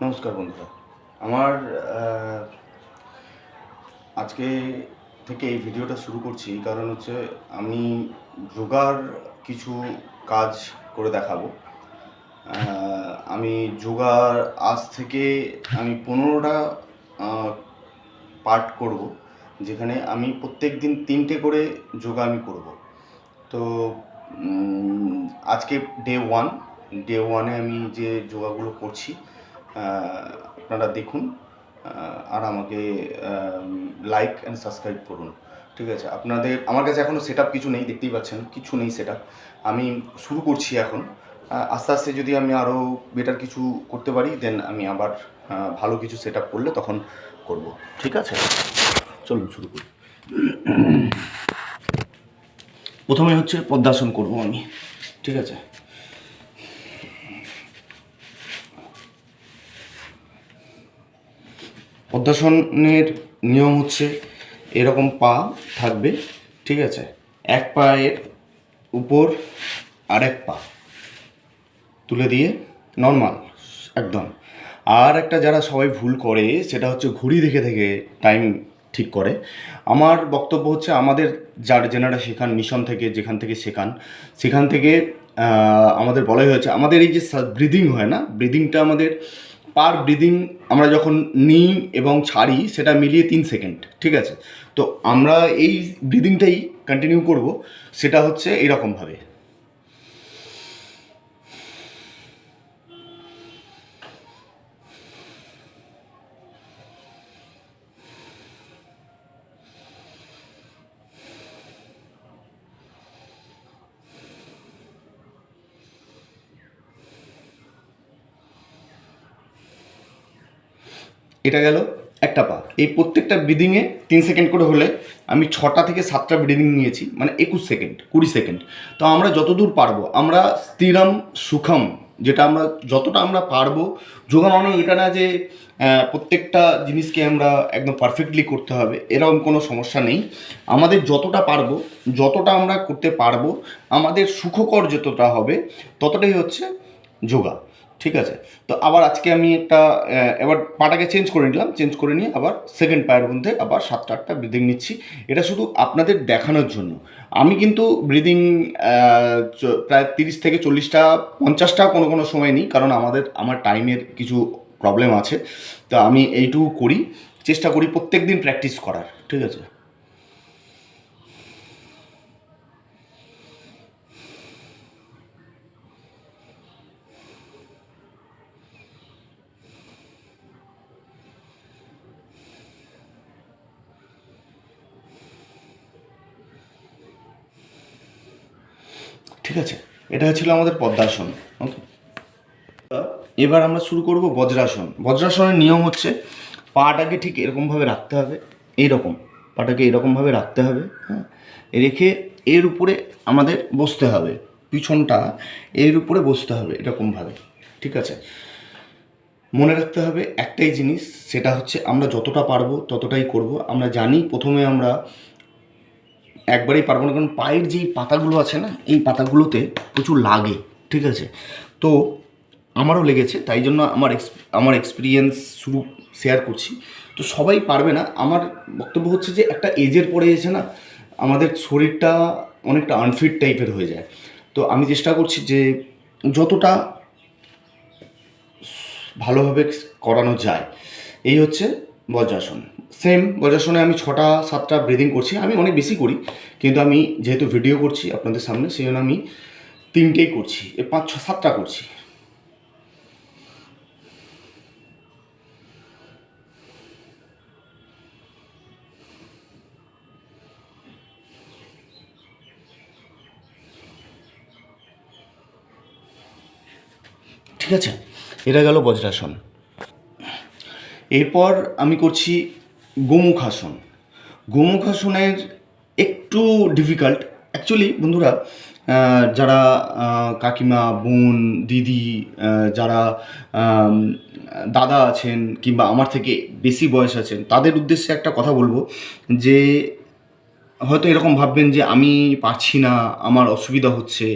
নমস্কার বন্ধুরা। আমার আজকে থেকে এই ভিডিওটা শুরু করছি কারণ হচ্ছে আমি যোগার কিছু কাজ করে দেখাবো। আমি যোগার আজ থেকে আমি 15টা পার্ট করব, যেখানে আমি প্রত্যেক দিন 3টে করে যোগা আমি করব। তো আজকে ডে ওয়ানে আমি যে যোগাগুলো করছি আপনারা দেখুন, আর আমাকে লাইক অ্যান্ড সাবস্ক্রাইব করুন। ঠিক আছে, আমার কাছে এখনও সেট আপ কিছু নেই, দেখতেই পাচ্ছেন কিছু নেই সেট আপ। আমি শুরু করছি এখন। আস্তে আস্তে যদি আমি আরও বেটার কিছু করতে পারি দেন আমি আবার ভালো কিছু সেট আপ করলে তখন করব। ঠিক আছে, চলুন শুরু করি। প্রথমে হচ্ছে পদ্মাসন করব আমি। ঠিক আছে, পদ্মাসনের নিয়ম হচ্ছে এরকম পা থাকবে। ঠিক আছে, এক পায়ের উপর আরেক পা তুলে দিয়ে নর্মাল একদম। আর একটা যারা সবাই ভুল করে সেটা হচ্ছে ঘড়ি দেখে দেখে টাইম ঠিক করে। আমার বক্তব্য হচ্ছে আমাদের যেনারা শেখান মিশন থেকে, যেখান থেকে শেখান সেখান থেকে আমাদের বলাই হয়েছে আমাদের এই যে ব্রিদিং হয় না, ব্রিদিংটা আমাদের পার ব্রিদিং আমরা যখন নিই এবং ছাড়ি সেটা মিলিয়ে 3 সেকেন্ড। ঠিক আছে, তো আমরা এই ব্রিদিংটাই কন্টিনিউ করব। সেটা হচ্ছে এইরকমভাবে। এটা গেল একটা পা। এই প্রত্যেকটা ব্রিদিংয়ে 3 সেকেন্ড করে হলে আমি 6টা থেকে 7টা ব্রিদিং নিয়েছি, মানে 21 সেকেন্ড 20 সেকেন্ড। তো আমরা যতদূর পারবো, আমরা স্থিরম সুখম, যেটা আমরা যতটা আমরা পারবো। যোগা মানে এটা না যে প্রত্যেকটা জিনিসকে আমরা একদম পারফেক্টলি করতে হবে, এরকম কোনো সমস্যা নেই। আমাদের যতটা পারবো, যতটা আমরা করতে পারবো, আমাদের সুখকর যতটা হবে ততটাই হচ্ছে যোগা। ঠিক আছে, তো আবার আজকে আমি একটা এবার পাটাকে চেঞ্জ করে নিলাম, চেঞ্জ করে নিয়ে আবার সেকেন্ড পায়ের মধ্যে আবার 7টা-8টা ব্রিদিং নিচ্ছি। এটা শুধু আপনাদের দেখানোর জন্য। আমি কিন্তু ব্রিদিং প্রায় 30 থেকে 40টা 50টা কোনো কোনো সময় নিই, কারণ আমার টাইমের কিছু প্রবলেম আছে। তো আমি এইটুকু করি, চেষ্টা করি প্রত্যেক দিন প্র্যাকটিস করার। ঠিক আছে, ঠিক আছে, এটা ছিল আমাদের পদ্মাসন। ওকে, এবার আমরা শুরু করব বজ্রাসন। বজ্রাসনের নিয়ম হচ্ছে পাটাকে ঠিক এরকমভাবে রাখতে হবে, এইরকম পাটাকে এরকমভাবে রাখতে হবে। হ্যাঁ, রেখে এর উপরে আমাদের বসতে হবে, পিছনটা এর উপরে বসতে হবে এরকমভাবে। ঠিক আছে, মনে রাখতে হবে একটাই জিনিস, সেটা হচ্ছে আমরা যতটা পারবো ততটাই করব। আমরা জানি প্রথমে আমরা একবারেই পারবো না, কারণ পায়ের যেই পাতাগুলো আছে না, এই পাতাগুলোতে প্রচুর লাগে। ঠিক আছে, তো আমারও লেগেছে, তাই জন্য আমার এক্সপিরিয়েন্স শুরু শেয়ার করছি। তো সবাই পারবে না। আমার বক্তব্য হচ্ছে যে একটা এজের পরে এসে না আমাদের শরীরটা অনেকটা আনফিট টাইপের হয়ে যায়। তো আমি চেষ্টা করছি যে যতটা ভালোভাবে করানো যায়। এই হচ্ছে বজ্রাসন। সেম বজ্রাসনে আমি 6টা-7টা ব্রিদিং করছি। আমি অনেক বেশি করি, কিন্তু আমি যেহেতু ভিডিও করছি আপনাদের সামনে, সেই জন্য আমি 3টেই করছি, 5-6-7টা করছি। ঠিক আছে, এটা গেল বজ্রাসন। এরপর আমি করছি গোমুখাসন। গোমুখাসনের একটু ডিফিকাল্ট অ্যাকচুয়ালি বন্ধুরা। যারা কাকিমা, বোন, দিদি, যারা দাদা আছেন কিংবা আমার থেকে বেশি বয়স আছেন, তাদের উদ্দেশ্যে একটা কথা বলবো যে হয়তো এরকম ভাববেন যে আমি পারছি না, আমার অসুবিধা হচ্ছে,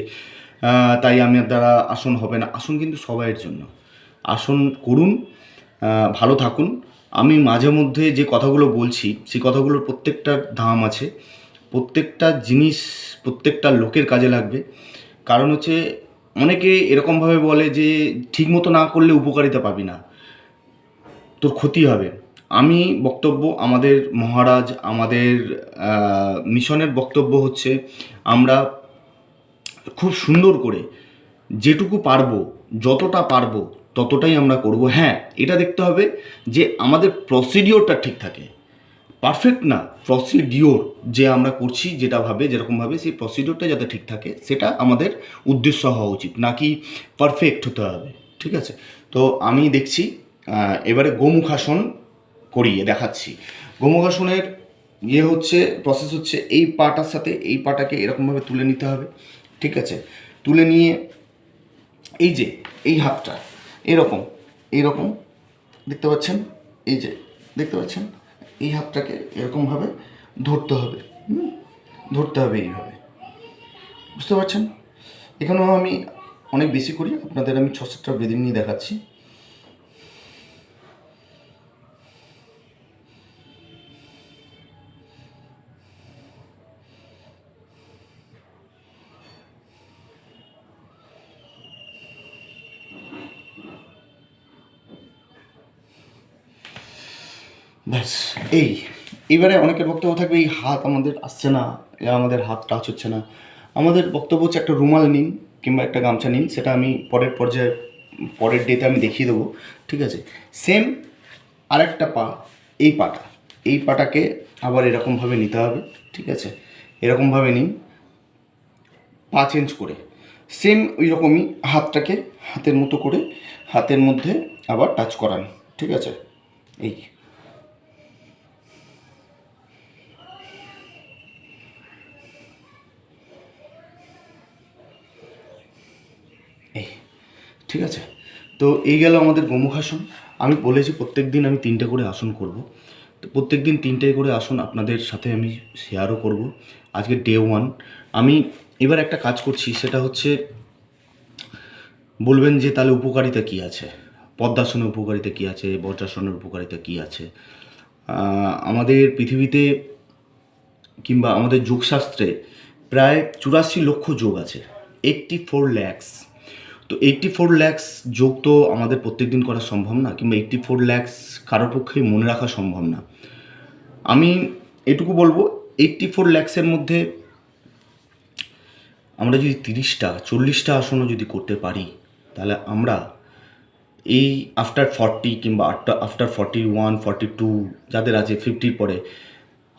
তাই আমার দ্বারা আসন হবে না। আসন কিন্তু সবাইয়ের জন্য। আসন করুন, ভালো থাকুন। আমি মাঝে মধ্যে যে কথাগুলো বলছি সেই কথাগুলোর প্রত্যেকটার দাম আছে, প্রত্যেকটা জিনিস প্রত্যেকটা লোকের কাজে লাগবে। কারণ হচ্ছে অনেকে এরকমভাবে বলে যে ঠিকমতো না করলে উপকারিতা পাবি না, তোর ক্ষতি হবে। আমি বক্তব্য, আমাদের মহারাজ, আমাদের মিশনের বক্তব্য হচ্ছে আমরা খুব সুন্দর করে যেটুকু পারবো, যতটা পারবো ততটাই আমরা করব। হ্যাঁ, এটা দেখতে হবে যে আমাদের প্রসিডিওরটা ঠিক থাকে, পারফেক্ট না, প্রসিডিওর যে আমরা করছি যেটাভাবে যেরকমভাবে সেই প্রসিডিওরটা যাতে ঠিক থাকে সেটা আমাদের উদ্দেশ্য হওয়া উচিত, নাকি পারফেক্ট হতে হবে। ঠিক আছে, তো আমি দেখছি এবারে গোমুখাসন করিয়ে দেখাচ্ছি। গোমুখাসনের হচ্ছে প্রসেস হচ্ছে এই পাটার সাথে এই পাটাকে এরকমভাবে তুলে নিতে হবে। ঠিক আছে, তুলে নিয়ে এই যে এই হাতটা এরকম এইরকম দেখতে পাচ্ছেন, এই যে দেখতে পাচ্ছেন, এই হাতটাকে এরকমভাবে ধরতে হবে, ধরতে হবে এইভাবে, বুঝতে পারছেন। এখানেও আমি অনেক বেশি করি, আপনাদের আমি 6-7টা ব্রিদিং নিয়ে দেখাচ্ছি। ব্যাস এইবারে অনেকের বক্তব্য থাকবে এই হাত আমাদের আসছে না, আমাদের হাত টাচ হচ্ছে না। আমাদের বক্তব্য হচ্ছে একটা রুমাল নিন কিংবা একটা গামছা নিন, সেটা আমি পরের পর্যায়ে পরের ডেতে আমি দেখিয়ে দেবো। ঠিক আছে, সেম আরেকটা পা, এই পাটাকে আবার এরকমভাবে নিতে হবে। ঠিক আছে, এরকমভাবে নিন, পা চেঞ্জ করে সেম ওই রকমই হাতটাকে হাতের মতো করে হাতের মধ্যে আবার টাচ করান। ঠিক আছে, এই ঠিক আছে। তো এই গেল আমাদের গোমুখাসন। আমি বলেছি প্রত্যেক দিন আমি 3টে করে আসন করব, তো প্রত্যেক দিন 3টে করে আসন আপনাদের সাথে আমি শেয়ারও করব। আজকে ডে 1। আমি এবার একটা কাজ করছি, সেটা হচ্ছে বলবেন যে তাহলে উপকারিতা কী আছে, পদ্মাসনের উপকারিতা কী আছে, বজ্রাসনের উপকারিতা কী আছে। আমাদের পৃথিবীতে কিংবা আমাদের যোগশাস্ত্রে প্রায় 84 লক্ষ যোগ আছে, 84 lakhs। তো 84 lakhs যোগ তো আমাদের প্রত্যেক দিন করা সম্ভব না, কিংবা 84 lakhs কারোর পক্ষেই মনে রাখা সম্ভব না। আমি এটুকু বলবো 84 lakhsের মধ্যে আমরা যদি 30-40টা আসনও যদি করতে পারি, তাহলে আমরা এই আফটার 40 কিংবা আফটার 41, 42 যাদের আছে 50 পরে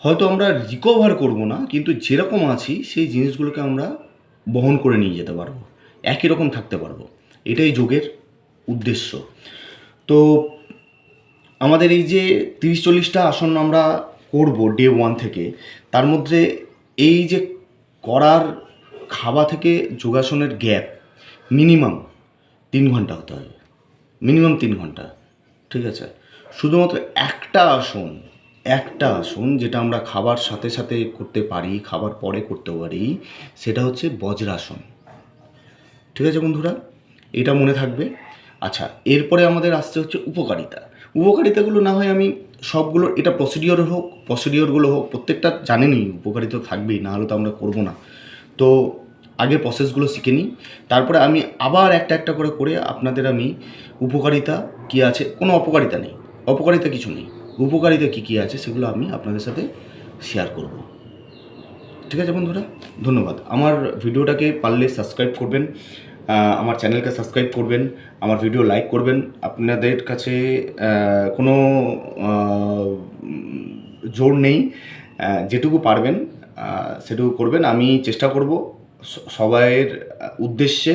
হয়তো আমরা রিকভার করব না, কিন্তু যেরকম আছি সেই জিনিসগুলোকে আমরা বহন করে নিয়ে যেতে পারবো, একই রকম থাকতে পারবো। এটাই যোগের উদ্দেশ্য। তো আমাদের এই যে 30-40টা আসন আমরা করব ডে 1 থেকে, তার মধ্যে এই যে করার খাওয়া থেকে যোগাসনের গ্যাপ মিনিমাম 3 ঘন্টা হতে হবে, মিনিমাম 3 ঘন্টা। ঠিক আছে, শুধুমাত্র একটা আসন যেটা আমরা খাবার সাথে সাথে করতে পারি, খাবার পরে করতে পারি, সেটা হচ্ছে বজ্রাসন। ঠিক আছে বন্ধুরা, এটা মনে থাকবে। আচ্ছা, এরপরে আমাদের আসতে হচ্ছে উপকারিতাগুলো না হয় আমি সবগুলো, এটা প্রসিডিওরগুলো হোক, প্রত্যেকটা জানেনই উপকারিতা থাকবেই, না হলে তো আমরা করবো না। তো আগে প্রসেসগুলো শিখে নিই, তারপরে আমি আবার একটা করে আপনাদের আমি উপকারিতা কী আছে, কোনো অপকারিতা নেই, অপকারিতা কিছু নেই, উপকারিতা কী আছে সেগুলো আমি আপনাদের সাথে শেয়ার করব। ঠিক আছে বন্ধুরা, ধন্যবাদ। আমার ভিডিওটাকে পারলে সাবস্ক্রাইব করবেন, আমার চ্যানেলকে সাবস্ক্রাইব করবেন, আমার ভিডিও লাইক করবেন। আপনাদের কাছে কোনো জোর নেই, যেটুকু পারবেন সেটুকু করবেন। আমি চেষ্টা করব সবাইয়ের উদ্দেশ্যে,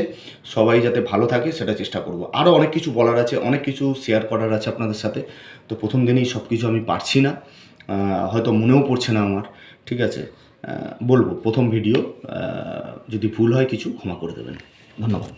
সবাই যাতে ভালো থাকে সেটা চেষ্টা করব। আরও অনেক কিছু বলার আছে, অনেক কিছু শেয়ার করার আছে আপনাদের সাথে। তো প্রথম দিনেই সব কিছু আমি পারছি না, হয়তো মনেও পড়ছে না আমার। ঠিক আছে, বলবো প্রথম ভিডিও, যদি ভুল হয় কিছু ক্ষমা করে দেবেন। ধন্যবাদ।